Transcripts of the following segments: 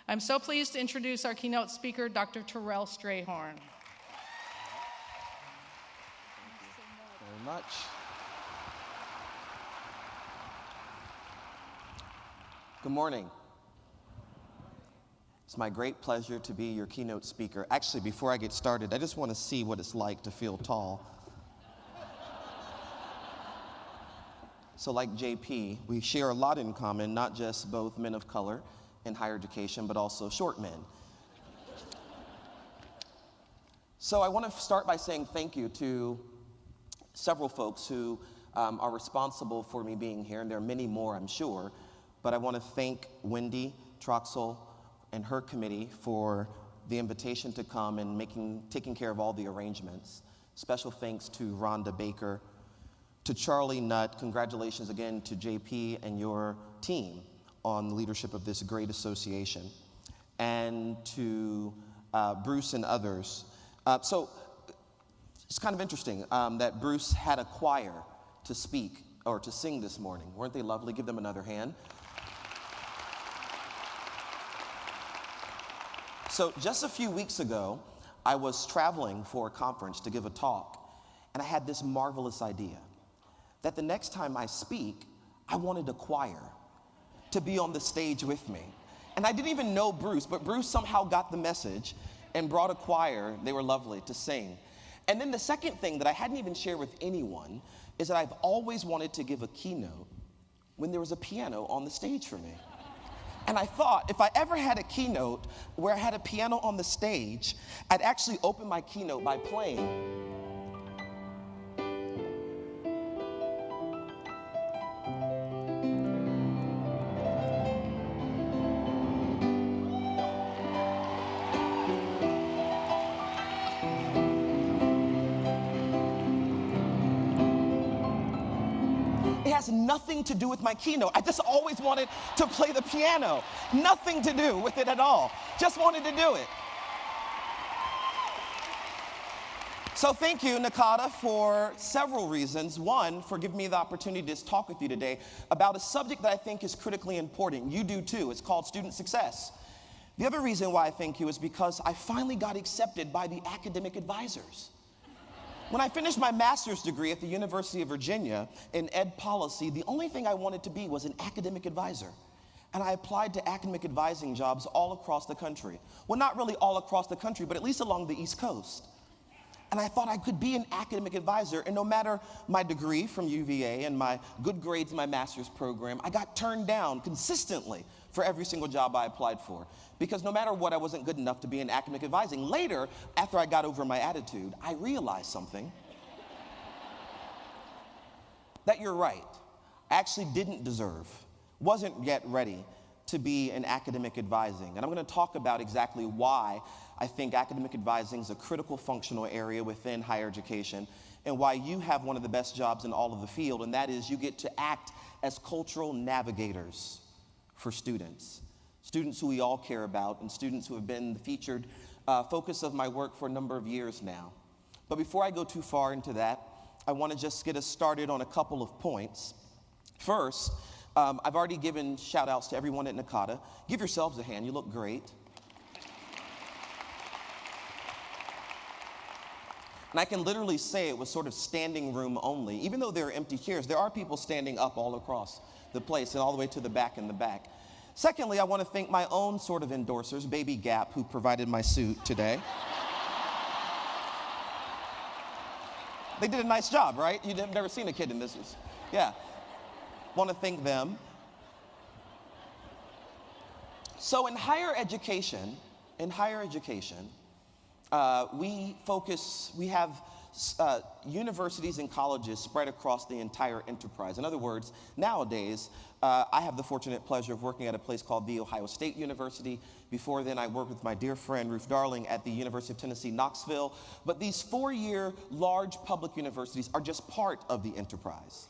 I'm so pleased to introduce our keynote speaker, Dr. Terrell Strayhorn. Very much. Good morning. It's my great pleasure to be your keynote speaker. Actually, before I get started, I just want to see what it's like to feel tall. So like JP, we share a lot in common, not just both men of color in higher education, but also short men. So I want to start by saying thank you to several folks who are responsible for me being here, and there are many more, I'm sure. But I want to thank Wendy Troxel and her committee for the invitation to come and taking care of all the arrangements. Special thanks to Rhonda Baker, to Charlie Nutt. Congratulations again to JP and your team on the leadership of this great association, and to Bruce and others. So it's kind of interesting that Bruce had a choir to speak or to sing this morning. Weren't they lovely? Give them another hand. So just a few weeks ago, I was traveling for a conference to give a talk, and I had this marvelous idea that the next time I speak, I wanted a choir to be on the stage with me. And I didn't even know Bruce, but Bruce somehow got the message and brought a choir, they were lovely, to sing. And then the second thing that I hadn't even shared with anyone is that I've always wanted to give a keynote when there was a piano on the stage for me. And I thought, if I ever had a keynote where I had a piano on the stage, I'd actually open my keynote by playing. It has nothing to do with my keynote. I just always wanted to play the piano. Nothing to do with it at all. Just wanted to do it. So thank you, NACADA, for several reasons. One, for giving me the opportunity to talk with you today about a subject that I think is critically important. You do too. It's called student success. The other reason why I thank you is because I finally got accepted by the academic advisors. When I finished my master's degree at the University of Virginia in ed policy, the only thing I wanted to be was an academic advisor. And I applied to academic advising jobs all across the country. Well, not really all across the country, but at least along the East Coast. And I thought I could be an academic advisor, and no matter my degree from UVA and my good grades in my master's program, I got turned down consistently for every single job I applied for. Because no matter what, I wasn't good enough to be in academic advising. Later, after I got over my attitude, I realized something. That you're right. I actually didn't deserve, wasn't yet ready to be in academic advising. And I'm going to talk about exactly why I think academic advising is a critical functional area within higher education, and why you have one of the best jobs in all of the field, and that is you get to act as cultural navigators for students. Students who we all care about, and students who have been the featured focus of my work for a number of years now. But before I go too far into that, I want to just get us started on a couple of points. First, I've already given shout outs to everyone at NACADA. Give yourselves a hand, you look great. And I can literally say it was sort of standing room only. Even though there are empty chairs, there are people standing up all across the place and all the way to the back and the back. Secondly, I want to thank my own sort of endorsers, Baby Gap, who provided my suit today. They did a nice job, right? You've never seen a kid in this. Yeah. Want to thank them. So in higher education, we have universities and colleges spread across the entire enterprise. In other words, nowadays, I have the fortunate pleasure of working at a place called The Ohio State University. Before then, I worked with my dear friend Ruth Darling at the University of Tennessee, Knoxville. But these four-year large public universities are just part of the enterprise.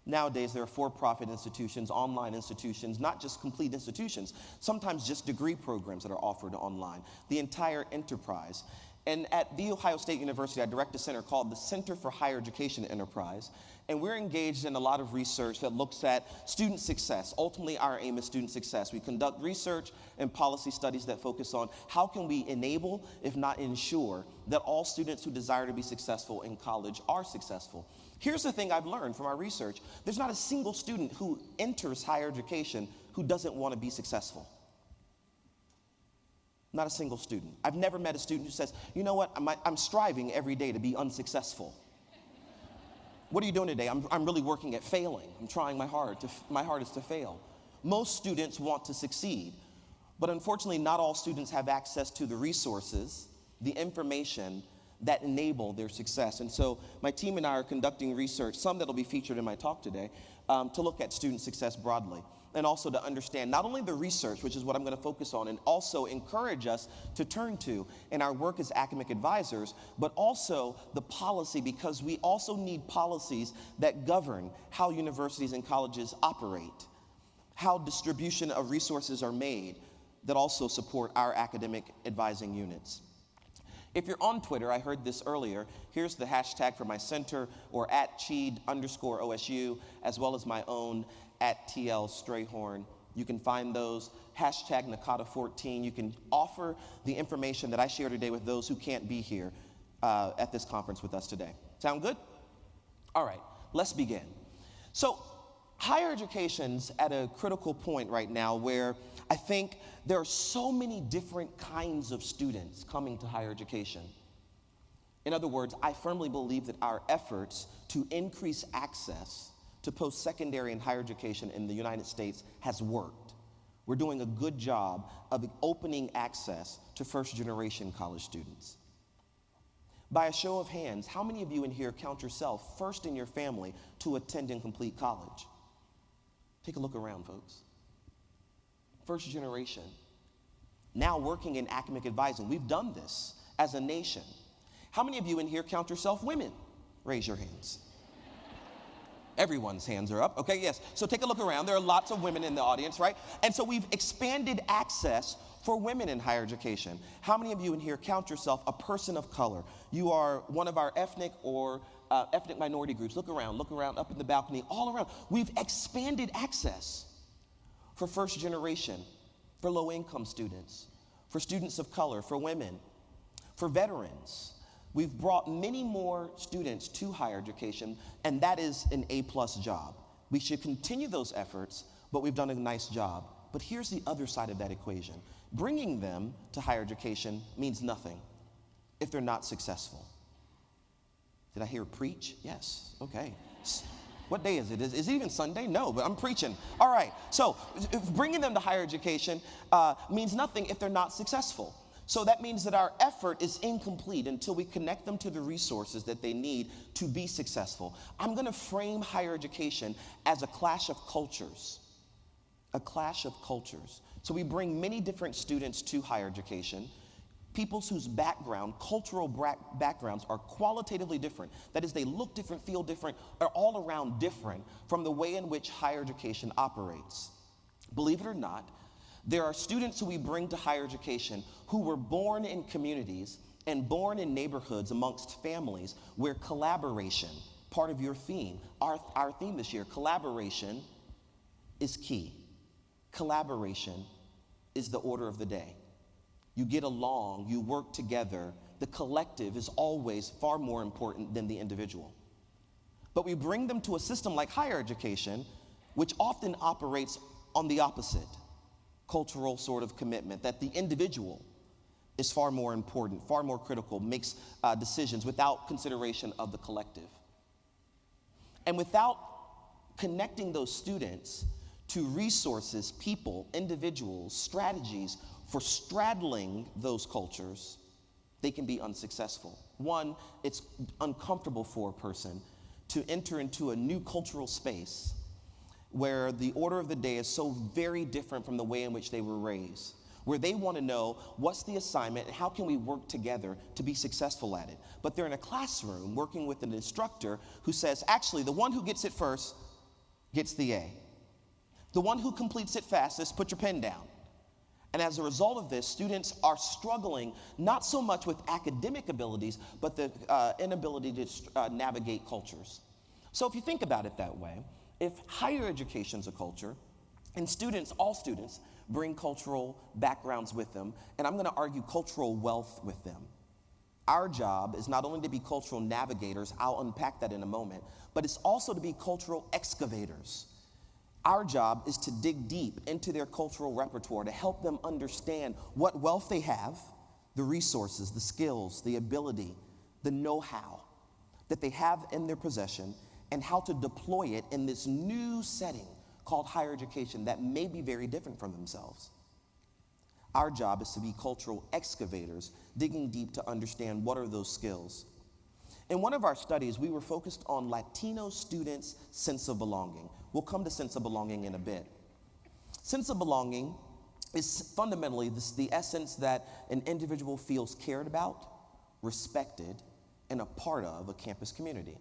Nowadays, there are for-profit institutions, online institutions, not just complete institutions, sometimes just degree programs that are offered online, the entire enterprise. And at The Ohio State University, I direct a center called the Center for Higher Education Enterprise. And we're engaged in a lot of research that looks at student success. Ultimately, our aim is student success. We conduct research and policy studies that focus on how can we enable, if not ensure, that all students who desire to be successful in college are successful. Here's the thing I've learned from our research. There's not a single student who enters higher education who doesn't want to be successful. Not a single student. I've never met a student who says, you know what, I'm striving every day to be unsuccessful. What are you doing today? I'm really working at failing. I'm trying my hardest to fail. Most students want to succeed, but unfortunately not all students have access to the resources, the information that enable their success. And so my team and I are conducting research, some that'll be featured in my talk today, to look at student success broadly. And also to understand not only the research, which is what I'm going to focus on, and also encourage us to turn to in our work as academic advisors, but also the policy, because we also need policies that govern how universities and colleges operate, how distribution of resources are made that also support our academic advising units. If you're on Twitter, I heard this earlier, here's the hashtag for my center, or @Cheed_OSU, as well as my own @Terrell Strayhorn. You can find those, hashtag NACADA 14. You can offer the information that I share today with those who can't be here at this conference with us today. Sound good? All right, let's begin. So higher education's at a critical point right now where I think there are so many different kinds of students coming to higher education. In other words, I firmly believe that our efforts to increase access to post-secondary and higher education in the United States has worked. We're doing a good job of opening access to first-generation college students. By a show of hands, how many of you in here count yourself first in your family to attend and complete college? Take a look around, folks. First generation. Now working in academic advising. We've done this as a nation. How many of you in here count yourself women? Raise your hands. Everyone's hands are up. Okay, yes. So take a look around. There are lots of women in the audience, right? And so we've expanded access for women in higher education. How many of you in here count yourself a person of color? You are one of our ethnic or ethnic minority groups. Look around up in the balcony, all around. We've expanded access for first generation, for low income students, for students of color, for women, for veterans. We've brought many more students to higher education, and that is an A+ job. We should continue those efforts, but we've done a nice job. But here's the other side of that equation. Bringing them to higher education means nothing if they're not successful. Did I hear preach? Yes, okay. What day is it? Is it even Sunday? No, but I'm preaching. All right, so bringing them to higher education means nothing if they're not successful. So that means that our effort is incomplete until we connect them to the resources that they need to be successful. I'm going to frame higher education as a clash of cultures. A clash of cultures. So we bring many different students to higher education, people whose cultural backgrounds are qualitatively different. That is, they look different, feel different, are all around different from the way in which higher education operates. Believe it or not, there are students who we bring to higher education who were born in communities and born in neighborhoods amongst families where collaboration, part of your theme, our theme this year, collaboration is key. Collaboration is the order of the day. You get along, you work together. The collective is always far more important than the individual. But we bring them to a system like higher education, which often operates on the opposite cultural sort of commitment, that the individual is far more important, far more critical, makes decisions without consideration of the collective. And without connecting those students to resources, people, individuals, strategies for straddling those cultures, they can be unsuccessful. One, it's uncomfortable for a person to enter into a new cultural space where the order of the day is so very different from the way in which they were raised, where they want to know what's the assignment and how can we work together to be successful at it. But they're in a classroom working with an instructor who says, actually, the one who gets it first gets the A. The one who completes it fastest, put your pen down. And as a result of this, students are struggling not so much with academic abilities, but the inability to navigate cultures. So if you think about it that way, if higher education's a culture, and students, all students, bring cultural backgrounds with them, and I'm going to argue cultural wealth with them. Our job is not only to be cultural navigators, I'll unpack that in a moment, but it's also to be cultural excavators. Our job is to dig deep into their cultural repertoire to help them understand what wealth they have, the resources, the skills, the ability, the know-how that they have in their possession, and how to deploy it in this new setting called higher education that may be very different from themselves. Our job is to be cultural excavators, digging deep to understand what are those skills. In one of our studies, we were focused on Latino students' sense of belonging. We'll come to sense of belonging in a bit. Sense of belonging is fundamentally the essence that an individual feels cared about, respected, and a part of a campus community.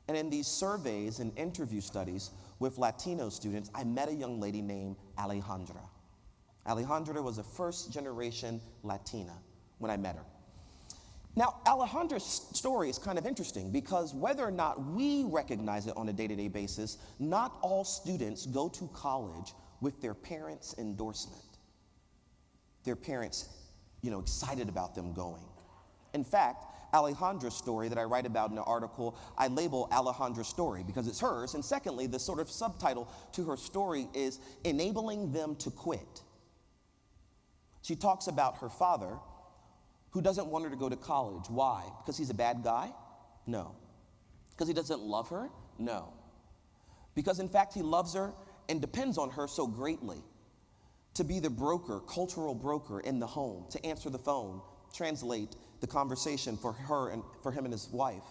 And in these surveys and interview studies with Latino students, I met a young lady named Alejandra. Alejandra was a first-generation Latina when I met her. Now, Alejandra's story is kind of interesting because whether or not we recognize it on a day-to-day basis, not all students go to college with their parents' endorsement. Their parents, excited about them going. In fact, Alejandra's story that I write about in the article, I label Alejandra's story because it's hers. And secondly, the sort of subtitle to her story is Enabling Them to Quit. She talks about her father who doesn't want her to go to college. Why? Because he's a bad guy? No. Because he doesn't love her? No. Because in fact, he loves her and depends on her so greatly to be the broker, cultural broker in the home, to answer the phone, translate the conversation for her and for him and his wife,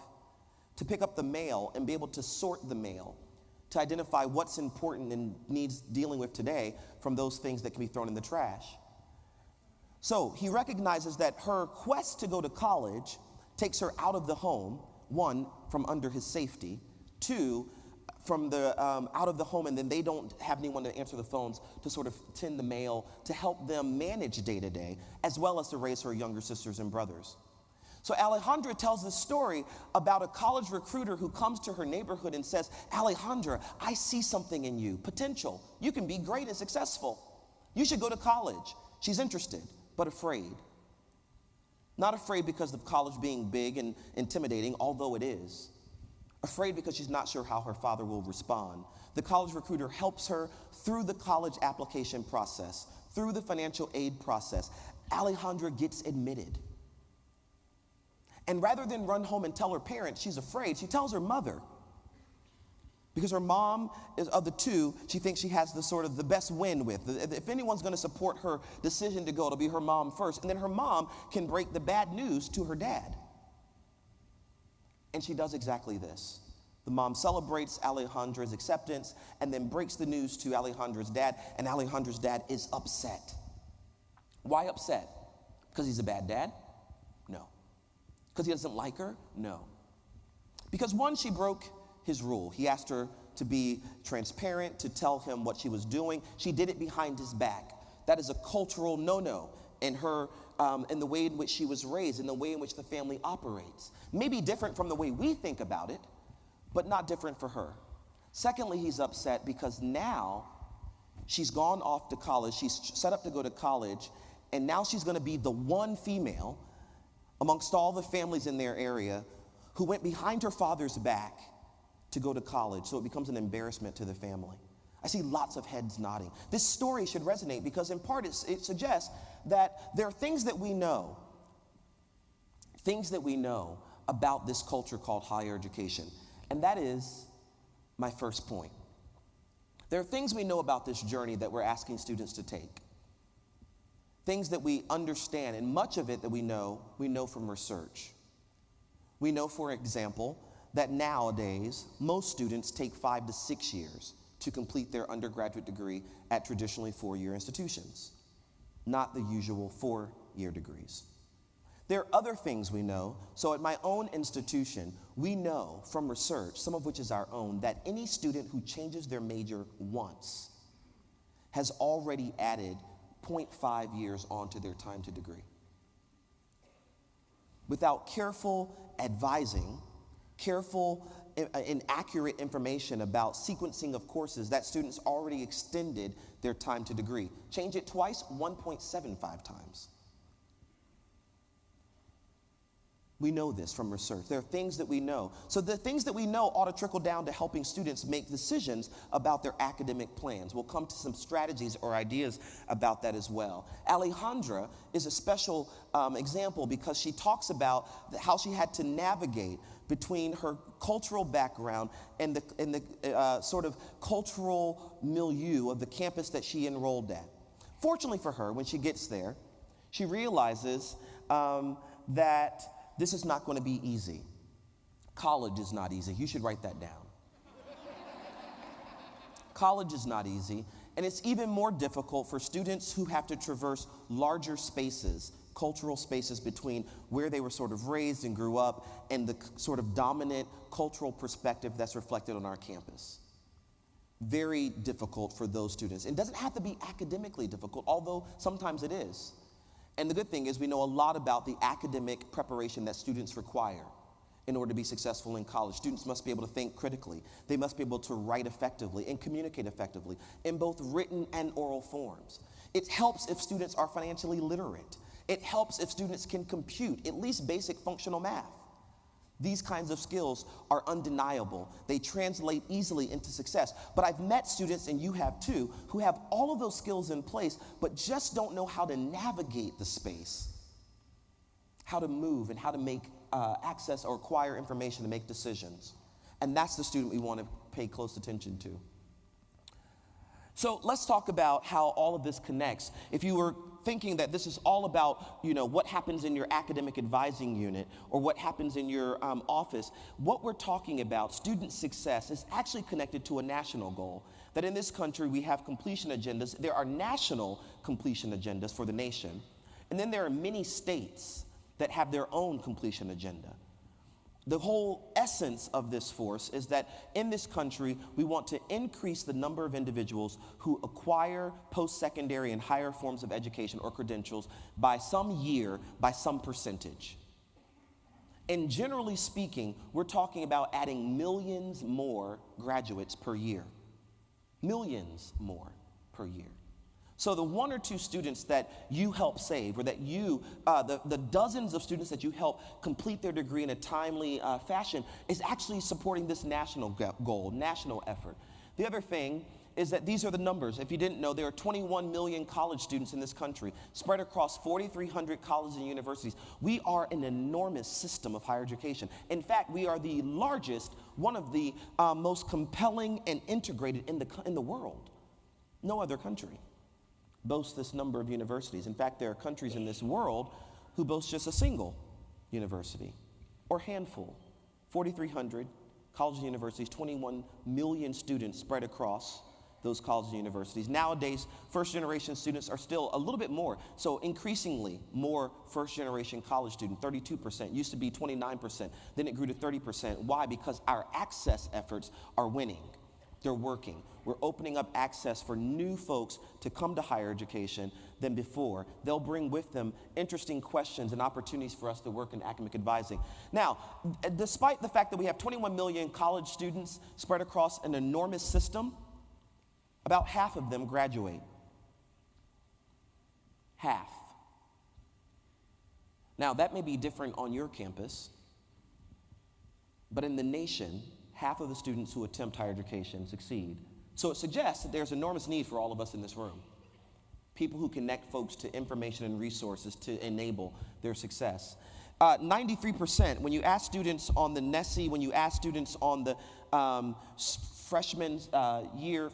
to pick up the mail and be able to sort the mail, to identify what's important and needs dealing with today from those things that can be thrown in the trash. So he recognizes that her quest to go to college takes her out of the home, one, from under his safety, two, from the out of the home, and then they don't have anyone to answer the phones to sort of tend the mail, to help them manage day to day, as well as to raise her younger sisters and brothers. So Alejandra tells this story about a college recruiter who comes to her neighborhood and says, Alejandra, I see something in you, potential. You can be great and successful. You should go to college. She's interested, but afraid. Not afraid because of college being big and intimidating, although it is. Afraid because she's not sure how her father will respond. The college recruiter helps her through the college application process, through the financial aid process. Alejandra gets admitted. And rather than run home and tell her parents she's afraid, she tells her mother. Because her mom is of the two, she thinks she has the best win with. If anyone's going to support her decision to go, it'll be her mom first. And then her mom can break the bad news to her dad. And she does exactly this. The mom celebrates Alejandra's acceptance and then breaks the news to Alejandra's dad, and Alejandra's dad is upset. Why upset? Because he's a bad dad? No. Because he doesn't like her? No. Because one, she broke his rule. He asked her to be transparent, to tell him what she was doing. She did it behind his back. That is a cultural no-no in her, in the way in which she was raised, in the way in which the family operates. Maybe different from the way we think about it, but not different for her. Secondly, he's upset because now she's gone off to college. She's set up to go to college, and now she's going to be the one female amongst all the families in their area who went behind her father's back to go to college, so it becomes an embarrassment to the family. I see lots of heads nodding. This story should resonate because in part it suggests that there are things that we know about this culture called higher education. And that is my first point. There are things we know about this journey that we're asking students to take. Things that we understand, and much of it that we know from research. We know, for example, that nowadays most students take 5 to 6 years to complete their undergraduate degree at traditionally 4-year institutions, not the usual 4-year degrees. There are other things we know. So at my own institution, we know from research, some of which is our own, that any student who changes their major once has already added 0.5 years onto their time to degree. Without careful advising, careful and accurate information about sequencing of courses, that student's already extended their time to degree. Change it twice, 1.75 times. We know this from research. There are things that we know. So the things that we know ought to trickle down to helping students make decisions about their academic plans. We'll come to some strategies or ideas about that as well. Alejandra is a special example because she talks about how she had to navigate between her cultural background and the sort of cultural milieu of the campus that she enrolled at. Fortunately for her, when she gets there, she realizes that this is not going to be easy. College is not easy. You should write that down. College is not easy, and it's even more difficult for students who have to traverse larger spaces, cultural spaces between where they were sort of raised and grew up and the sort of dominant cultural perspective that's reflected on our campus. Very difficult for those students. It doesn't have to be academically difficult, although sometimes it is. And the good thing is we know a lot about the academic preparation that students require in order to be successful in college. Students must be able to think critically. They must be able to write effectively and communicate effectively in both written and oral forms. It helps if students are financially literate. It helps if students can compute at least basic functional math. These kinds of skills are undeniable. They translate easily into success. But I've met students, and you have too, who have all of those skills in place, but just don't know how to navigate the space, how to move, and how to make access or acquire information to make decisions. And that's the student we want to pay close attention to. So let's talk about how all of this connects. If you were thinking that this is all about, what happens in your academic advising unit or what happens in your office, what we're talking about, student success, is actually connected to a national goal. That in this country we have completion agendas. There are national completion agendas for the nation. And then there are many states that have their own completion agenda. The whole essence of this force is that in this country, we want to increase the number of individuals who acquire post-secondary and higher forms of education or credentials by some year, by some percentage. And generally speaking, we're talking about adding millions more graduates per year. Millions more per year. So the one or two students that you help save, or that the dozens of students that you help complete their degree in a timely fashion, is actually supporting this national goal, national effort. The other thing is that these are the numbers. If you didn't know, there are 21 million college students in this country, spread across 4,300 colleges and universities. We are an enormous system of higher education. In fact, we are the largest, one of the most compelling and integrated in the world. No other country boasts this number of universities. In fact, there are countries in this world who boast just a single university or handful. 4,300 colleges and universities, 21 million students spread across those colleges and universities. Nowadays, first-generation students are still a little bit more, so increasingly more first-generation college students, 32%, used to be 29%, then it grew to 30%. Why? Because our access efforts are winning. They're working. We're opening up access for new folks to come to higher education than before. They'll bring with them interesting questions and opportunities for us to work in academic advising. Now, despite the fact that we have 21 million college students spread across an enormous system, about half of them graduate. Half. Now, that may be different on your campus, but in the nation, half of the students who attempt higher education succeed. So it suggests that there's enormous need for all of us in this room. People who connect folks to information and resources to enable their success. 93%, when you ask students on the NESE, when you ask students on the freshman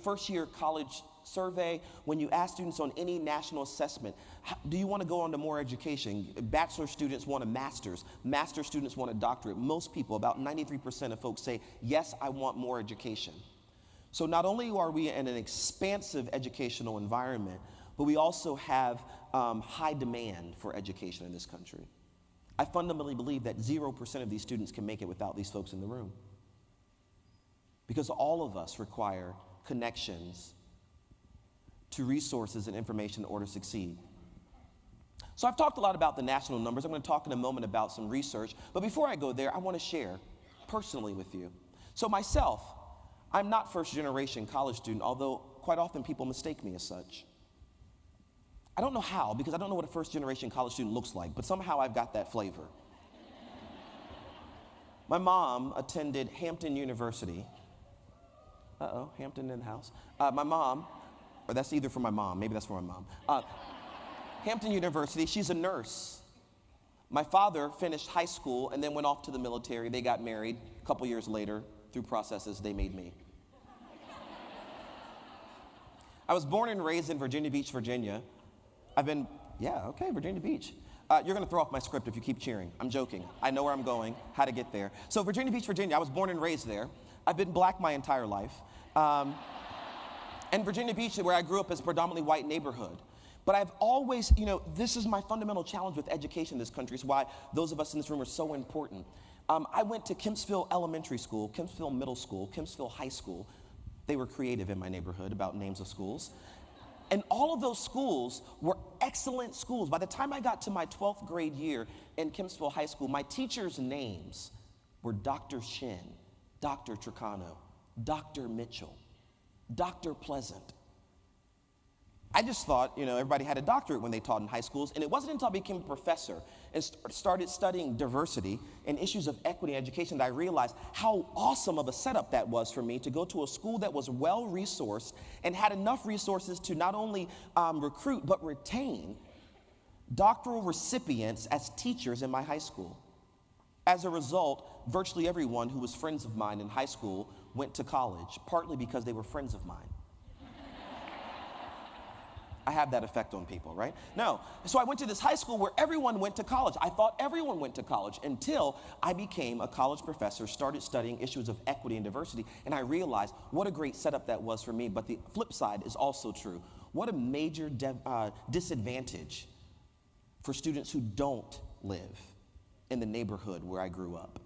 first year college survey, when you ask students on any national assessment, do you want to go on to more education? Bachelor students want a master's. Master students want a doctorate. Most people, about 93% of folks say, yes, I want more education. So not only are we in an expansive educational environment, but we also have high demand for education in this country. I fundamentally believe that 0% of these students can make it without these folks in the room. Because all of us require connections to resources and information in order to succeed. So I've talked a lot about the national numbers. I'm going to talk in a moment about some research. But before I go there, I want to share personally with you. So myself, I'm not first-generation college student, although quite often people mistake me as such. I don't know how, because I don't know what a first-generation college student looks like, but somehow I've got that flavor. My mom attended Hampton University. Uh-oh, Hampton in the house. My mom, or that's either for my mom, maybe that's for my mom. Hampton University, she's a nurse. My father finished high school and then went off to the military. They got married. A couple years later, through processes, they made me. I was born and raised in Virginia Beach, Virginia. Virginia Beach. You're going to throw off my script if you keep cheering. I'm joking. I know where I'm going, how to get there. So Virginia Beach, Virginia, I was born and raised there. I've been black my entire life. And Virginia Beach, where I grew up, is a predominantly white neighborhood. But I've always, this is my fundamental challenge with education in this country. It's why those of us in this room are so important. I went to Kempsville Elementary School, Kempsville Middle School, Kempsville High School. They were creative in my neighborhood about names of schools. And all of those schools were excellent schools. By the time I got to my 12th grade year in Kempsville High School, my teachers' names were Dr. Shin, Dr. Tricano, Dr. Mitchell, Dr. Pleasant. I just thought, everybody had a doctorate when they taught in high schools, and it wasn't until I became a professor and started studying diversity and issues of equity in education that I realized how awesome of a setup that was for me to go to a school that was well-resourced and had enough resources to not only recruit but retain doctoral recipients as teachers in my high school. As a result, virtually everyone who was friends of mine in high school went to college, partly because they were friends of mine. I have that effect on people, right? No. So I went to this high school where everyone went to college. I thought everyone went to college until I became a college professor, started studying issues of equity and diversity, and I realized what a great setup that was for me. But the flip side is also true. What a major disadvantage for students who don't live in the neighborhood where I grew up.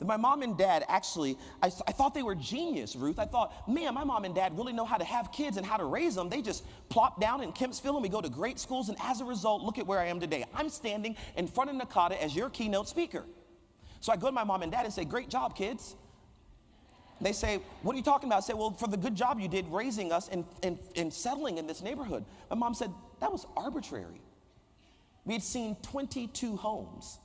My mom and dad actually, I thought they were genius, Ruth. I thought, man, my mom and dad really know how to have kids and how to raise them. They just plop down in Kempsville and we go to great schools, and as a result, look at where I am today. I'm standing in front of NACADA as your keynote speaker. So I go to my mom and dad and say, great job, kids. They say, what are you talking about? I say, well, for the good job you did raising us and settling in this neighborhood. My mom said, that was arbitrary. We had seen 22 homes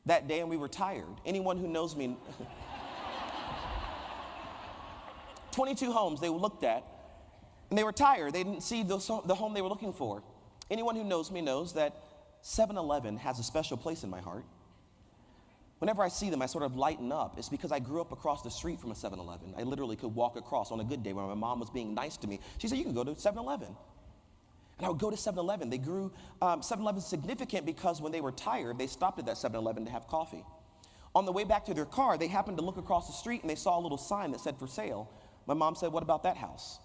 that day, and we were tired. Anyone who knows me, 22 homes they looked at, and they were tired. They didn't see the home they were looking for. Anyone who knows me knows that 7-Eleven has a special place in my heart. Whenever I see them, I sort of lighten up. It's because I grew up across the street from a 7-Eleven. I literally could walk across on a good day when my mom was being nice to me. She said, you can go to 7-Eleven. And I would go to 7-Eleven. They grew 7-Eleven significant because when they were tired, they stopped at that 7-Eleven to have coffee. On the way back to their car, they happened to look across the street and they saw a little sign that said for sale. My mom said, what about that house?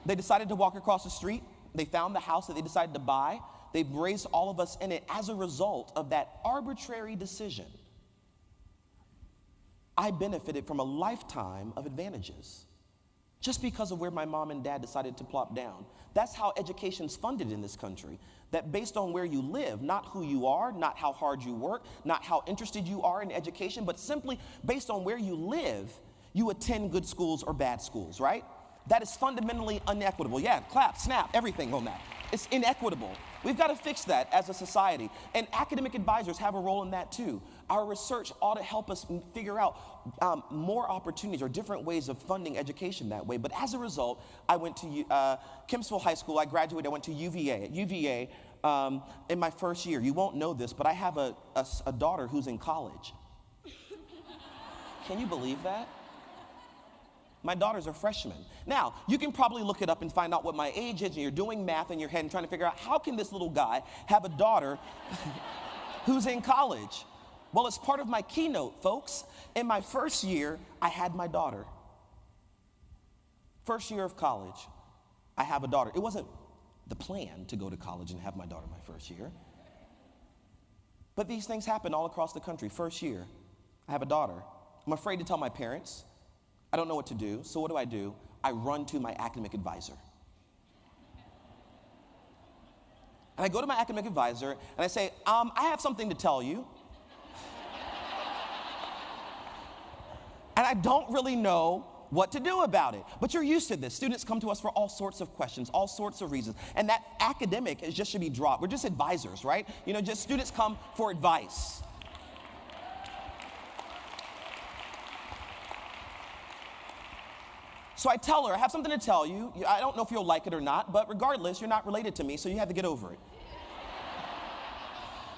They decided to walk across the street. They found the house that they decided to buy. They raised all of us in it. As a result of that arbitrary decision, I benefited from a lifetime of advantages just because of where my mom and dad decided to plop down. That's how education's funded in this country. That based on where you live, not who you are, not how hard you work, not how interested you are in education, but simply based on where you live, you attend good schools or bad schools, right? That is fundamentally inequitable. Yeah, clap, snap, everything on that. It's inequitable. We've got to fix that as a society. And academic advisors have a role in that too. Our research ought to help us figure out more opportunities or different ways of funding education that way. But as a result, I went to Kempsville High School. I graduated. I went to UVA. At UVA, in my first year, you won't know this, but I have a daughter who's in college. Can you believe that? My daughter's a freshman. Now, you can probably look it up and find out what my age is, and you're doing math in your head and trying to figure out how can this little guy have a daughter who's in college? Well, it's part of my keynote, folks. In my first year, I had my daughter. First year of college, I have a daughter. It wasn't the plan to go to college and have my daughter my first year. But these things happen all across the country. First year, I have a daughter. I'm afraid to tell my parents. I don't know what to do. So what do? I run to my academic advisor. And I go to my academic advisor and I say, I have something to tell you. And I don't really know what to do about it. But you're used to this. Students come to us for all sorts of questions, all sorts of reasons. And that academic is just should be dropped. We're just advisors, right? You know, just students come for advice. So I tell her, I have something to tell you. I don't know if you'll like it or not, but regardless, you're not related to me, so you have to get over it.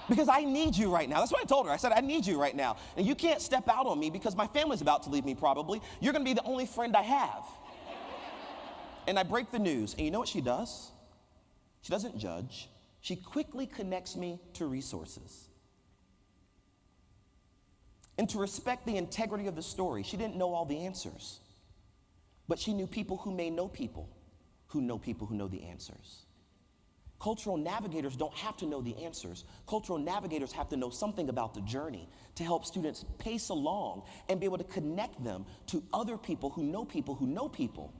Because I need you right now. That's what I told her. I said, I need you right now. And you can't step out on me because my family's about to leave me probably. You're going to be the only friend I have. And I break the news. And you know what she does? She doesn't judge. She quickly connects me to resources. And to respect the integrity of the story, she didn't know all the answers. But she knew people who may know people who know people who know the answers. Cultural navigators don't have to know the answers. Cultural navigators have to know something about the journey to help students pace along and be able to connect them to other people who know people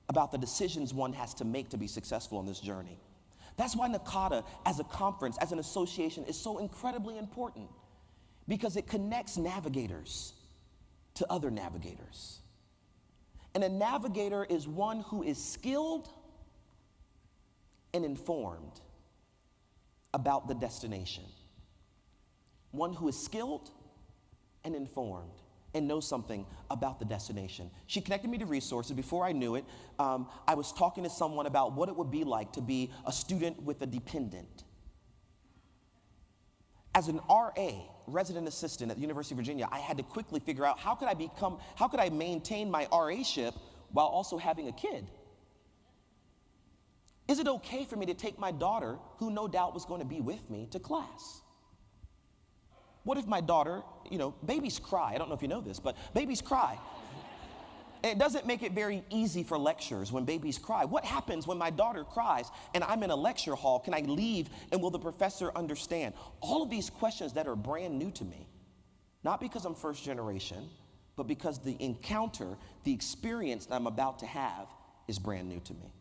about the decisions one has to make to be successful on this journey. That's why NACADA as a conference, as an association, is so incredibly important, because it connects navigators to other navigators. And a navigator is one who is skilled and informed about the destination. One who is skilled and informed and knows something about the destination. She connected me to resources. Before I knew it, I was talking to someone about what it would be like to be a student with a dependent. As an RA, resident assistant at the University of Virginia, I had to quickly figure out how could I maintain my RA-ship while also having a kid? Is it okay for me to take my daughter, who no doubt was going to be with me, to class? What if my daughter, babies cry. I don't know if you know this, but babies cry. And it doesn't make it very easy for lectures when babies cry. What happens when my daughter cries and I'm in a lecture hall? Can I leave and will the professor understand? All of these questions that are brand new to me, not because I'm first generation, but because the encounter, the experience that I'm about to have is brand new to me.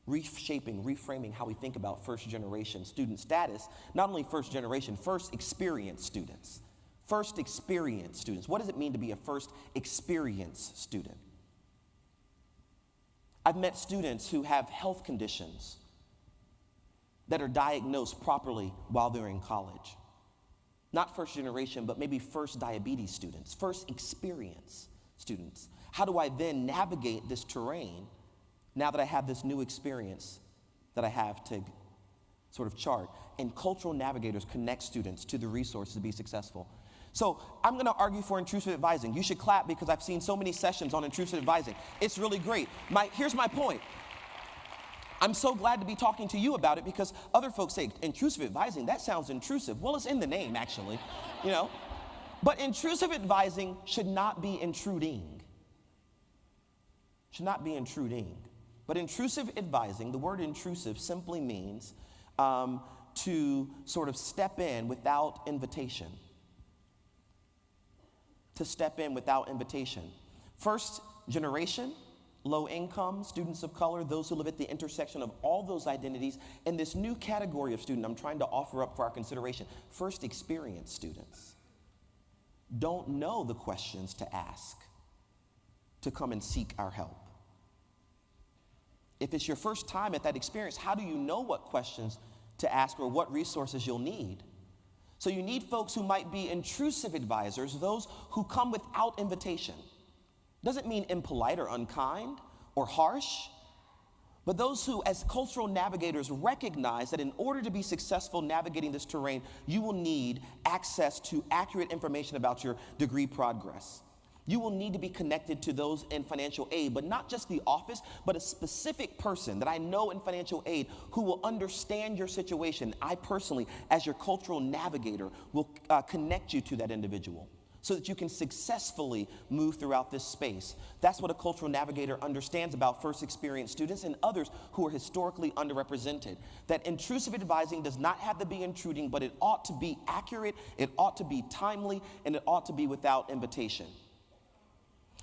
Reshaping, reframing how we think about first generation student status, not only first generation, first experience students. First experience students. What does it mean to be a first experience student? I've met students who have health conditions that are diagnosed properly while they're in college. Not first generation, but maybe first diabetes students, first experience students. How do I then navigate this terrain now that I have this new experience that I have to sort of chart? And cultural navigators connect students to the resources to be successful. So I'm going to argue for intrusive advising. You should clap because I've seen so many sessions on intrusive advising. It's really great. Here's my point. I'm so glad to be talking to you about it because other folks say, intrusive advising, that sounds intrusive. Well, it's in the name, actually, But intrusive advising should not be intruding. Should not be intruding. But intrusive advising, the word intrusive simply means to sort of step in without invitation. To step in without invitation. First generation, low income, students of color, those who live at the intersection of all those identities, and this new category of student I'm trying to offer up for our consideration, first experience students, don't know the questions to ask to come and seek our help. If it's your first time at that experience, how do you know what questions to ask or what resources you'll need? So you need folks who might be intrusive advisors, those who come without invitation. Doesn't mean impolite or unkind or harsh, but those who, as cultural navigators, recognize that in order to be successful navigating this terrain, you will need access to accurate information about your degree progress. You will need to be connected to those in financial aid, but not just the office, but a specific person that I know in financial aid who will understand your situation. I personally, as your cultural navigator, will connect you to that individual so that you can successfully move throughout this space. That's what a cultural navigator understands about first experience students and others who are historically underrepresented. That intrusive advising does not have to be intruding, but it ought to be accurate, it ought to be timely, and it ought to be without invitation.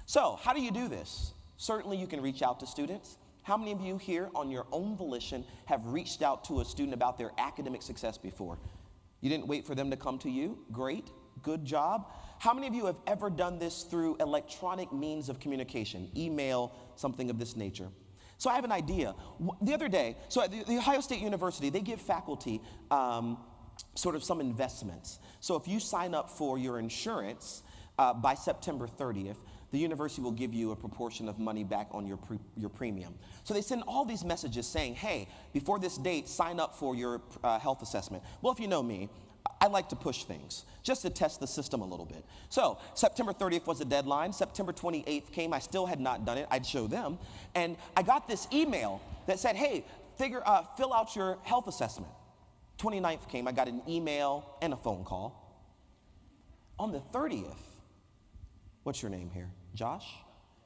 So, how do you do this? Certainly you can reach out to students. How many of you here on your own volition have reached out to a student about their academic success before? You didn't wait for them to come to you? Great, good job. How many of you have ever done this through electronic means of communication, email, something of this nature? So I have an idea. The other day, so at the Ohio State University, they give faculty sort of some investments. So if you sign up for your insurance by September 30th, the university will give you a proportion of money back on your premium. So they send all these messages saying, hey, before this date, sign up for your health assessment. Well, if you know me, I like to push things just to test the system a little bit. So September 30th was the deadline. September 28th came. I still had not done it. I'd show them. And I got this email that said, hey, fill out your health assessment. 29th came. I got an email and a phone call. On the 30th, what's your name here? Josh?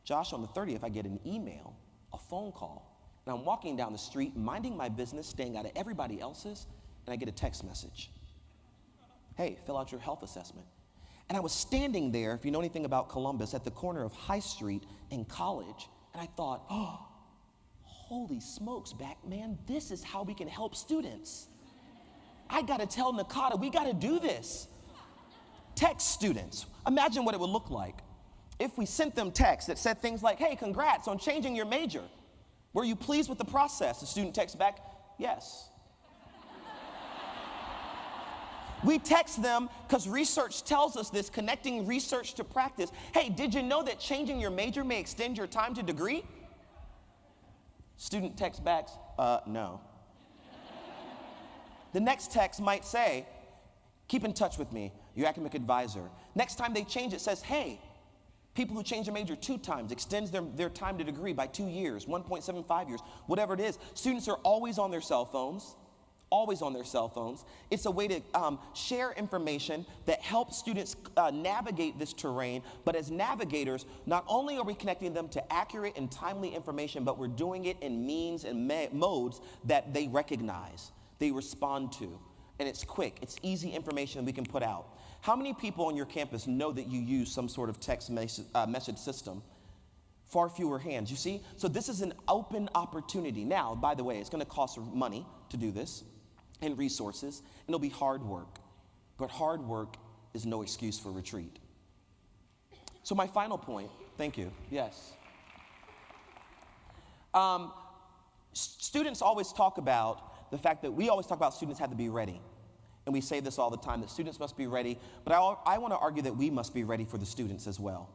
Josh, on the 30th, I get an email, a phone call, and I'm walking down the street, minding my business, staying out of everybody else's, and I get a text message. Hey, fill out your health assessment. And I was standing there, if you know anything about Columbus, at the corner of High Street and College, and I thought, oh, holy smokes, man, this is how we can help students. I gotta tell NACADA, we gotta do this. Text students. Imagine what it would look like if we sent them texts that said things like, hey, congrats on changing your major. Were you pleased with the process? The student texts back, yes. We text them because research tells us this, connecting research to practice. Hey, did you know that changing your major may extend your time to degree? Student texts back, no. The next text might say, keep in touch with me, your academic advisor. Next time they change, it says, hey, people who change their major 2 times extends their time to degree by 2 years, 1.75 years, whatever it is. Students are always on their cell phones. Always on their cell phones. It's a way to share information that helps students navigate this terrain, but as navigators, not only are we connecting them to accurate and timely information, but we're doing it in means and modes that they recognize, they respond to, and it's quick, it's easy information we can put out. How many people on your campus know that you use some sort of text message system? Far fewer hands, you see? So this is an open opportunity. Now, by the way, it's gonna cost money to do this, and resources, and it'll be hard work. But hard work is no excuse for retreat. So my final point, thank you, yes. Students always talk about the fact that we always talk about students have to be ready. And we say this all the time, that students must be ready, but I want to argue that we must be ready for the students as well.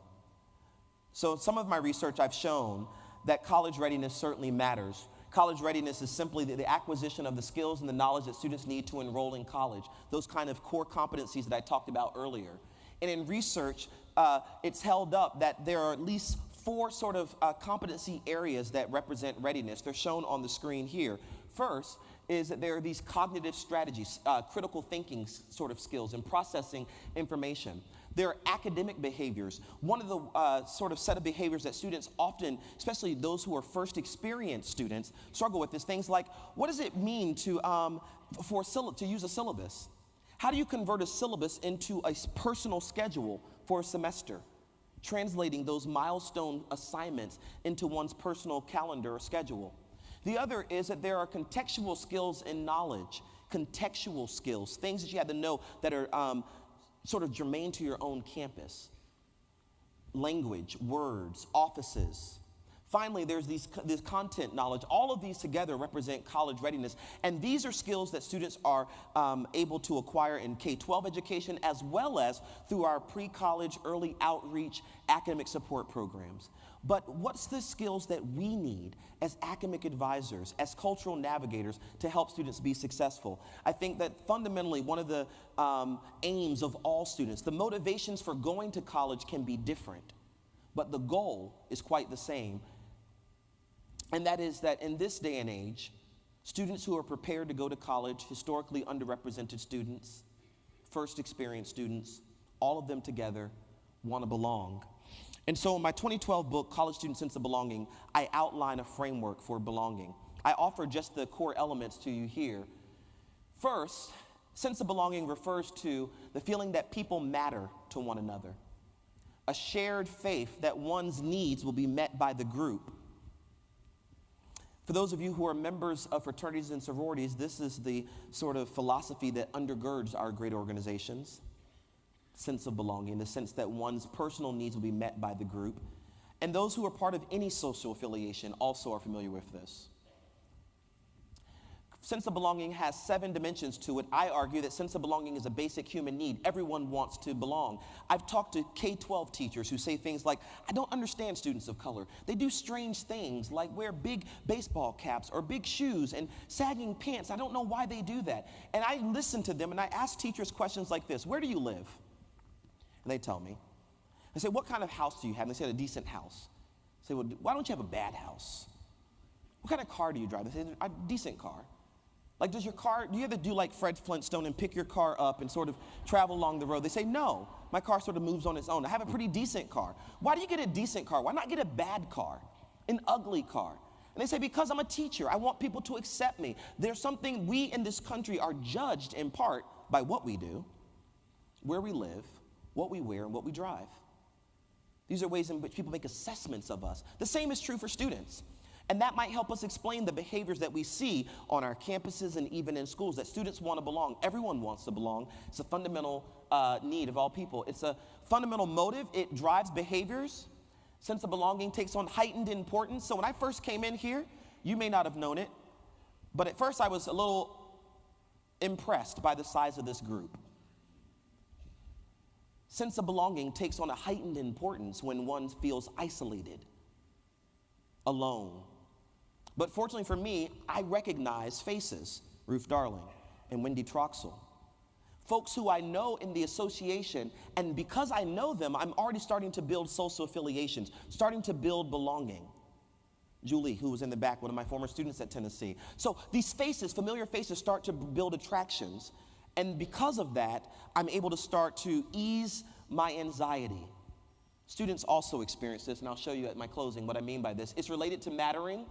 So some of my research, I've shown that college readiness certainly matters. College readiness is simply the acquisition of the skills and the knowledge that students need to enroll in college, those kind of core competencies that I talked about earlier. And in research, it's held up that there are at least 4 sort of competency areas that represent readiness. They're shown on the screen here. First is that there are these cognitive strategies, critical thinking sort of skills and processing information. There are academic behaviors. One of the sort of set of behaviors that students often, especially those who are first experienced students, struggle with is things like, what does it mean to use a syllabus? How do you convert a syllabus into a personal schedule for a semester? Translating those milestone assignments into one's personal calendar or schedule. The other is that there are contextual skills in knowledge, contextual skills, things that you have to know that are sort of germane to your own campus. Language, words, offices. Finally, there's this content knowledge. All of these together represent college readiness. And these are skills that students are able to acquire in K-12 education as well as through our pre-college early outreach academic support programs. But what's the skills that we need as academic advisors, as cultural navigators to help students be successful? I think that fundamentally one of the aims of all students, the motivations for going to college can be different, but the goal is quite the same. And that is that in this day and age, students who are prepared to go to college, historically underrepresented students, first experienced students, all of them together want to belong. And so in my 2012 book, College Student Sense of Belonging, I outline a framework for belonging. I offer just the core elements to you here. First, sense of belonging refers to the feeling that people matter to one another. A shared faith that one's needs will be met by the group. For those of you who are members of fraternities and sororities, this is the sort of philosophy that undergirds our great organizations. Sense of belonging, the sense that one's personal needs will be met by the group. And those who are part of any social affiliation also are familiar with this. Sense of belonging has 7 dimensions to it. I argue that sense of belonging is a basic human need. Everyone wants to belong. I've talked to K-12 teachers who say things like, I don't understand students of color. They do strange things like wear big baseball caps or big shoes and sagging pants. I don't know why they do that. And I listen to them and I ask teachers questions like this. Where do you live? And they tell me. I say, what kind of house do you have? And they say, a decent house. I say, well, why don't you have a bad house? What kind of car do you drive? They say, a decent car. Like, do you ever do like Fred Flintstone and pick your car up and sort of travel along the road? They say, no, my car sort of moves on its own. I have a pretty decent car. Why do you get a decent car? Why not get a bad car, an ugly car? And they say, because I'm a teacher. I want people to accept me. There's something we in this country are judged in part by what we do, where we live, what we wear, and what we drive. These are ways in which people make assessments of us. The same is true for students. And that might help us explain the behaviors that we see on our campuses and even in schools, that students want to belong. Everyone wants to belong. It's a fundamental need of all people. It's a fundamental motive. It drives behaviors. Sense of belonging takes on heightened importance. So when I first came in here, you may not have known it, but at first I was a little impressed by the size of this group. Sense of belonging takes on a heightened importance when one feels isolated, alone. But fortunately for me, I recognize faces, Ruth Darling and Wendy Troxel. Folks who I know in the association, and because I know them, I'm already starting to build social affiliations, starting to build belonging. Julie, who was in the back, one of my former students at Tennessee. So these faces, familiar faces, start to build attractions. And because of that, I'm able to start to ease my anxiety. Students also experience this, and I'll show you at my closing what I mean by this. It's related to mattering.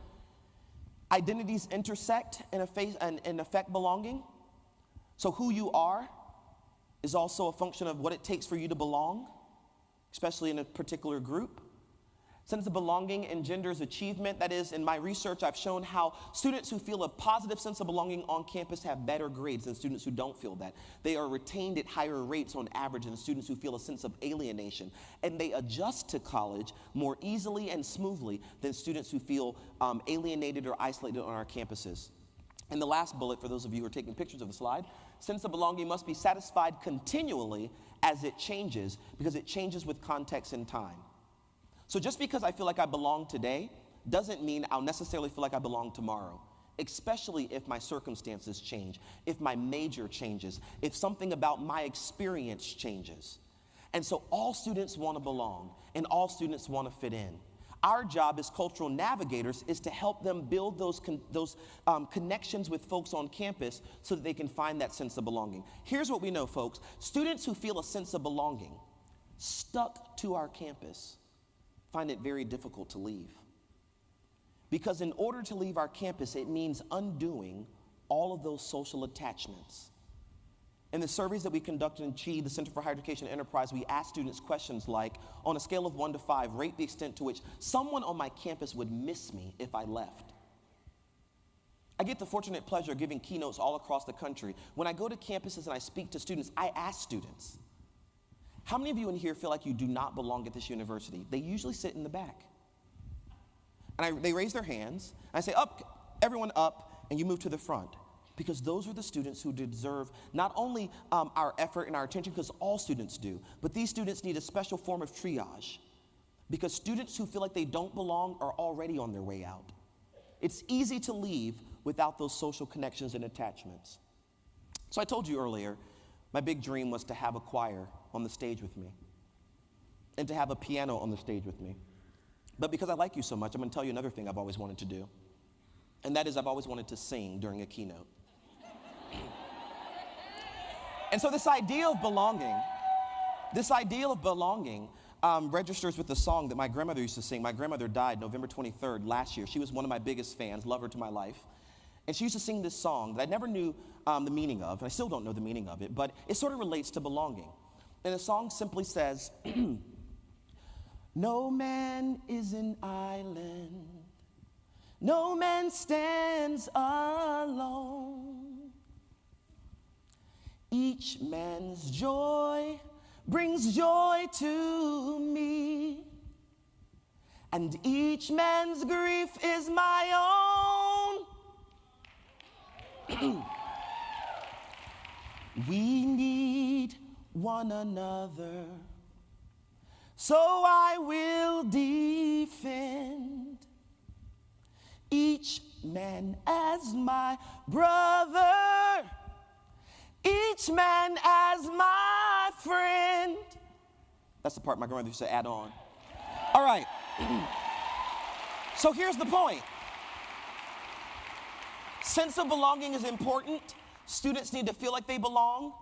Identities intersect and affect belonging. So who you are is also a function of what it takes for you to belong, especially in a particular group. Sense of belonging engenders achievement. That is, in my research, I've shown how students who feel a positive sense of belonging on campus have better grades than students who don't feel that. They are retained at higher rates on average than students who feel a sense of alienation. And they adjust to college more easily and smoothly than students who feel alienated or isolated on our campuses. And the last bullet, for those of you who are taking pictures of the slide, sense of belonging must be satisfied continually as it changes, because it changes with context and time. So just because I feel like I belong today doesn't mean I'll necessarily feel like I belong tomorrow, especially if my circumstances change, if my major changes, if something about my experience changes. And so all students want to belong, and all students want to fit in. Our job as cultural navigators is to help them build those connections with folks on campus so that they can find that sense of belonging. Here's what we know, folks. Students who feel a sense of belonging stuck to our campus find it very difficult to leave. Because in order to leave our campus, it means undoing all of those social attachments. In the surveys that we conducted in CHI, the Center for Higher Education Enterprise, we asked students questions like, on a scale of 1 to 5, rate the extent to which someone on my campus would miss me if I left. I get the fortunate pleasure of giving keynotes all across the country. When I go to campuses and I speak to students, I ask students, how many of you in here feel like you do not belong at this university? They usually sit in the back. And they raise their hands, and I say, up, everyone up, and you move to the front. Because those are the students who deserve not only our effort and our attention, because all students do, but these students need a special form of triage. Because students who feel like they don't belong are already on their way out. It's easy to leave without those social connections and attachments. So I told you earlier, my big dream was to have a choir on the stage with me and to have a piano on the stage with me. But because I like you so much, I'm going to tell you another thing I've always wanted to do. And that is I've always wanted to sing during a keynote. And so this idea of belonging registers with the song that my grandmother used to sing. My grandmother died November 23rd last year. She was one of my biggest fans, love her to my life. And she used to sing this song that I never knew the meaning of, and I still don't know the meaning of it, but it sort of relates to belonging. And the song simply says, no man is an island, No man stands alone. Each man's joy brings joy to me, and each man's grief is my own. We need one another, so I will defend each man as my brother, each man as my friend. That's the part my grandmother used to add on. All right. So here's the point. Sense of belonging is important. Students need to feel like they belong.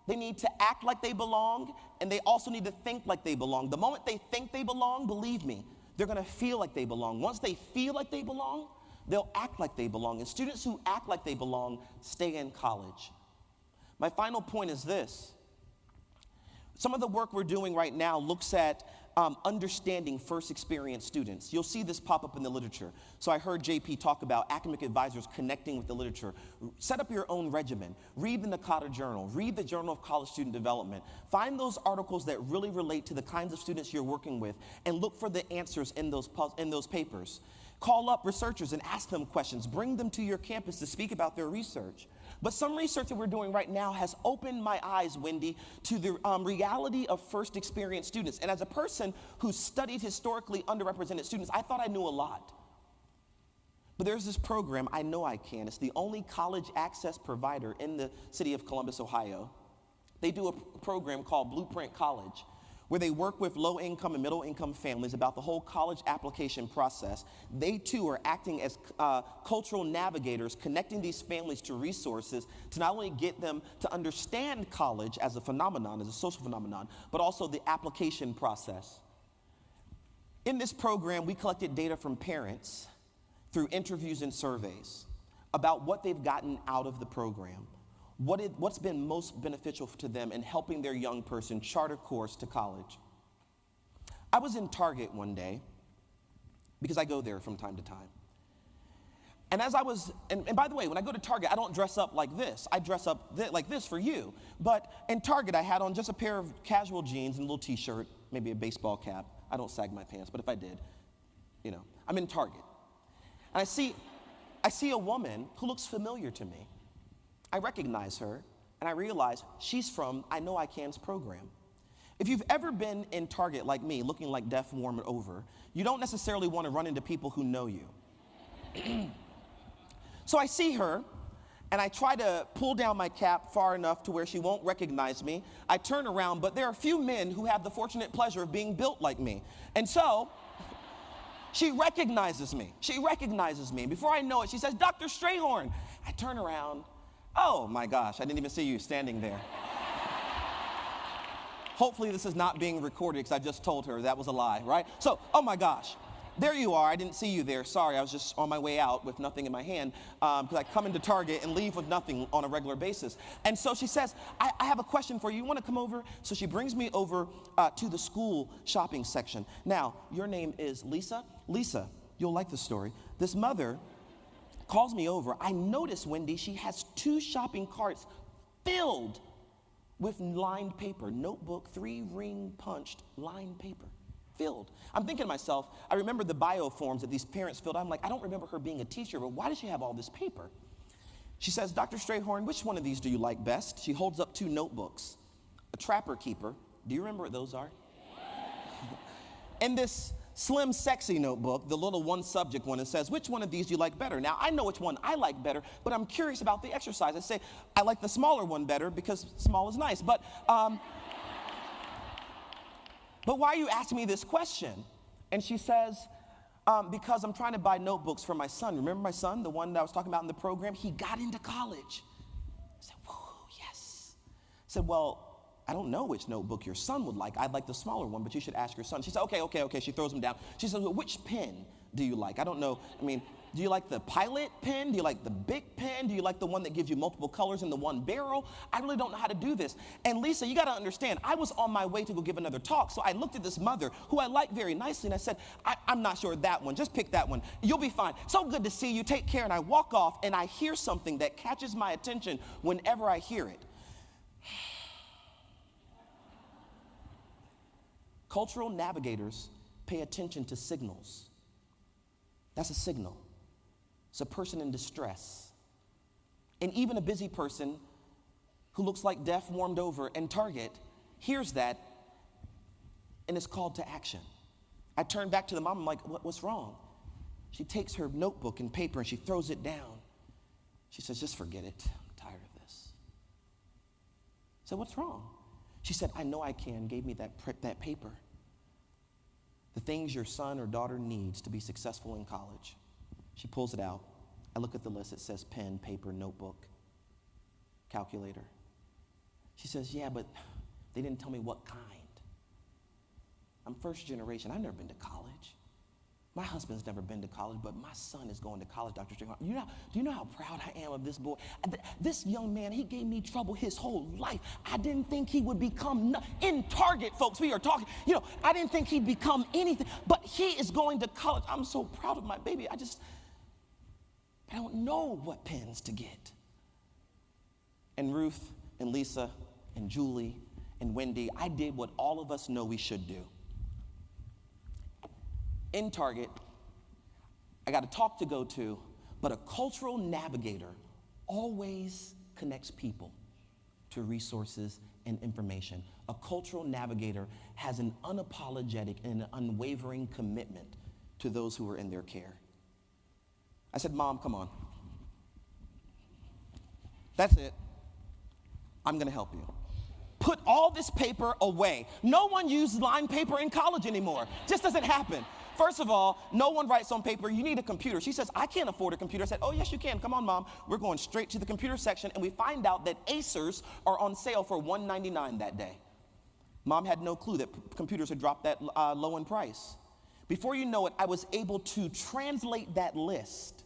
They need to act like they belong, and they also need to think like they belong. The moment they think they belong, believe me, they're going to feel like they belong. Once they feel like they belong, they'll act like they belong. And students who act like they belong stay in college. My final point is this. Some of the work we're doing right now looks at understanding first experience students. You'll see this pop up in the literature. So I heard JP talk about academic advisors connecting with the literature. Set up your own regimen. Read the NACADA journal. Read the Journal of College Student Development. Find those articles that really relate to the kinds of students you're working with, and look for the answers in those papers. Call up researchers and ask them questions. Bring them to your campus to speak about their research. But some research that we're doing right now has opened my eyes, Wendy, to the reality of first experience students. And as a person who studied historically underrepresented students, I thought I knew a lot. But there's this program, I Know I Can. It's the only college access provider in the city of Columbus, Ohio. They do a program called Blueprint College, where they work with low-income and middle-income families about the whole college application process. They, too, are acting as cultural navigators, connecting these families to resources to not only get them to understand college as a phenomenon, as a social phenomenon, but also the application process. In this program, we collected data from parents through interviews and surveys about what they've gotten out of the program. What's been most beneficial to them in helping their young person chart a course to college. I was in Target one day, because I go there from time to time. And as I was, and by the way, when I go to Target, I don't dress up like this. I dress up like this for you. But in Target, I had on just a pair of casual jeans and a little t-shirt, maybe a baseball cap. I don't sag my pants, but if I did, I'm in Target. And I see a woman who looks familiar to me. I recognize her, and I realize she's from I Know I Can's program. If you've ever been in Target like me, looking like deaf, warm, and over, you don't necessarily want to run into people who know you. So I see her, and I try to pull down my cap far enough to where she won't recognize me. I turn around, but there are a few men who have the fortunate pleasure of being built like me. And so she recognizes me. Before I know it, she says, "Dr. Strayhorn." I turn around. Oh my gosh, I didn't even see you standing there. Hopefully this is not being recorded, because I just told her that was a lie, right? So, oh my gosh, there you are. I didn't see you there. Sorry, I was just on my way out with nothing in my hand, because I come into Target and leave with nothing on a regular basis. And so she says, I have a question for you. You want to come over? So she brings me over to the school shopping section. Now, your name is Lisa? Lisa, you'll like the story. This mother calls me over. I notice, Wendy, she has 2 shopping carts filled with lined paper, notebook, 3-ring punched lined paper, filled. I'm thinking to myself, I remember the bio forms that these parents filled out. I'm like, I don't remember her being a teacher, but why does she have all this paper? She says, "Dr. Strayhorn, which one of these do you like best?" She holds up 2 notebooks, a Trapper Keeper. Do you remember what those are? And this slim, sexy notebook, the little one-subject one, and says, "Which one of these do you like better?" Now, I know which one I like better, but I'm curious about the exercise. I say, I like the smaller one better because small is nice. But why are you asking me this question? And she says, because I'm trying to buy notebooks for my son. Remember my son, the one that I was talking about in the program? He got into college. I said, "Woo, yes." I said, "Well, I don't know which notebook your son would like. I'd like the smaller one, but you should ask your son." She said, okay. She throws them down. She said, "Well, which pen do you like?" I don't know. I mean, Do you like the pilot pen? Do you like the big pen? Do you like the one that gives you multiple colors in the one barrel? I really don't know how to do this. And Lisa, you got to understand, I was on my way to go give another talk, so I looked at this mother who I like very nicely, and I said, I'm not sure that one. Just pick that one. You'll be fine. So good to see you. Take care. And I walk off, and I hear something that catches my attention whenever I hear it. Cultural navigators pay attention to signals. That's a signal. It's a person in distress. And even a busy person who looks like death warmed over and Target hears that and is called to action. I turn back to the mom, I'm like, what's wrong? She takes her notebook and paper and she throws it down. She says, just forget it. I'm tired of this. I said, what's wrong? She said, I know I can. Gave me that paper. The things your son or daughter needs to be successful in college. She pulls it out. I look at the list. It says pen, paper, notebook, calculator. She says, yeah, but they didn't tell me what kind. I'm first generation. I've never been to college. My husband's never been to college, but my son is going to college, Dr. Strayhorn. Do you know how proud I am of this boy? This young man, he gave me trouble his whole life. I didn't think he would become, in Target, folks, we are talking, I didn't think he'd become anything, but he is going to college. I'm so proud of my baby. I don't know what pens to get. And Ruth and Lisa and Julie and Wendy, I did what all of us know we should do. In Target, I got a talk to go to, but a cultural navigator always connects people to resources and information. A cultural navigator has an unapologetic and an unwavering commitment to those who are in their care. I said, Mom, come on. That's it. I'm going to help you. Put all this paper away. No one uses lined paper in college anymore. Just doesn't happen. First of all, no one writes on paper. You need a computer. She says, I can't afford a computer. I said, oh, yes, you can. Come on, Mom. We're going straight to the computer section, and we find out that Acers are on sale for $199 that day. Mom had no clue that computers had dropped that low in price. Before you know it, I was able to translate that list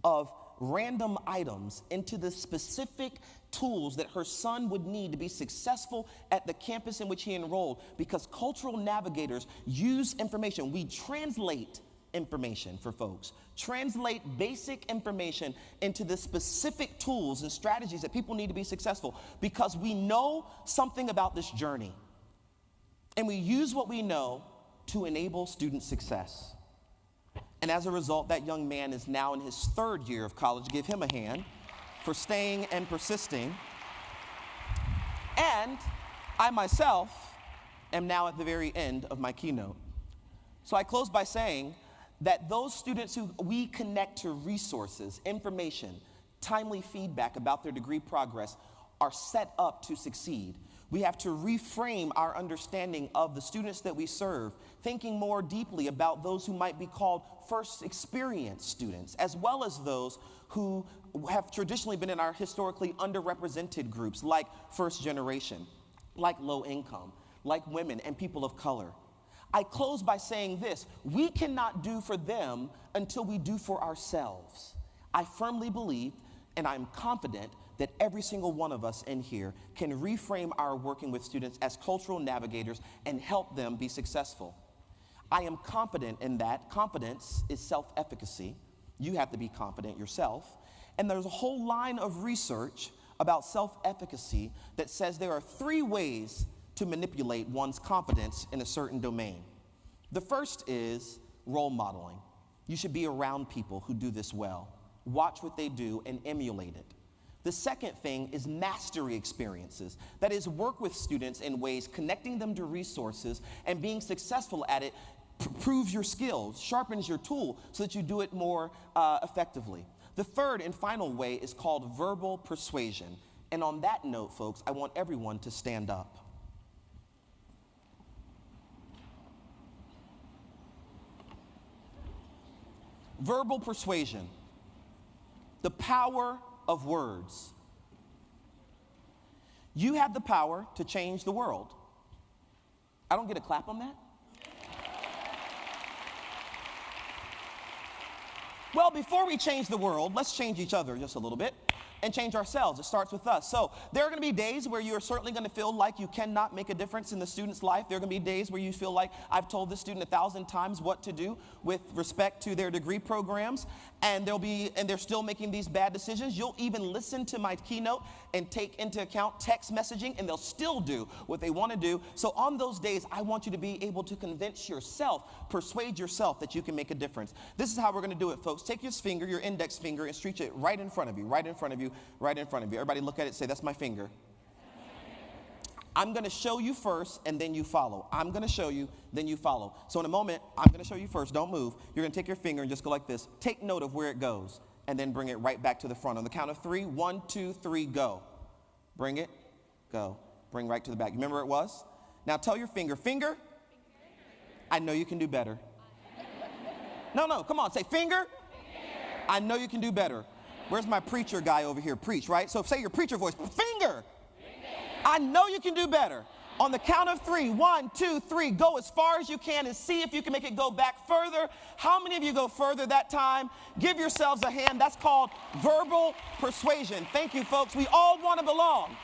of random items into the specific tools that her son would need to be successful at the campus in which he enrolled, because cultural navigators use information. We translate information for folks, translate basic information into the specific tools and strategies that people need to be successful, because we know something about this journey, and we use what we know to enable student success. And as a result, that young man is now in his third year of college. Give him a hand for staying and persisting. And I myself am now at the very end of my keynote. So I close by saying that those students who we connect to resources, information, timely feedback about their degree progress are set up to succeed. We have to reframe our understanding of the students that we serve, thinking more deeply about those who might be called first experience students, as well as those who have traditionally been in our historically underrepresented groups, like first generation, like low income, like women and people of color. I close by saying this: we cannot do for them until we do for ourselves. I firmly believe, and I'm confident, that every single one of us in here can reframe our working with students as cultural navigators and help them be successful. I am confident in that. Confidence is self-efficacy. You have to be confident yourself. And there's a whole line of research about self-efficacy that says there are 3 ways to manipulate one's confidence in a certain domain. The first is role modeling. You should be around people who do this well. Watch what they do and emulate it. The second thing is mastery experiences. That is, work with students in ways connecting them to resources, and being successful at it proves your skills, sharpens your tool so that you do it more effectively. The third and final way is called verbal persuasion. And on that note, folks, I want everyone to stand up. Verbal persuasion, the power of words. You have the power to change the world. I don't get a clap on that? Well, before we change the world, let's change each other just a little bit and change ourselves. It starts with us. So there are going to be days where you're certainly going to feel like you cannot make a difference in the student's life. There are going to be days where you feel like I've told this student 1,000 times what to do with respect to their degree programs, and they're still making these bad decisions. You'll even listen to my keynote and take into account text messaging, and they'll still do what they want to do. So on those days, I want you to be able to convince yourself, persuade yourself that you can make a difference. This is how we're going to do it, folks. Take your finger, your index finger, and stretch it right in front of you, right in front of you, right in front of you. Everybody look at it, say, that's my finger. I'm going to show you first, and then you follow. I'm going to show you, then you follow. So in a moment, I'm going to show you first. Don't move. You're going to take your finger and just go like this. Take note of where it goes, and then bring it right back to the front. On the count of 3, 1, 2, 3, go. Bring it, go. Bring right to the back. You remember where it was? Now tell your finger, finger, I know you can do better. No, come on, say finger, I know you can do better. Where's my preacher guy over here? Preach, right? So say your preacher voice, finger, I know you can do better. On the count of 3, 1, 2, 3, go as far as you can and see if you can make it go back further. How many of you go further that time? Give yourselves a hand. That's called verbal persuasion. Thank you, folks. We all want to belong.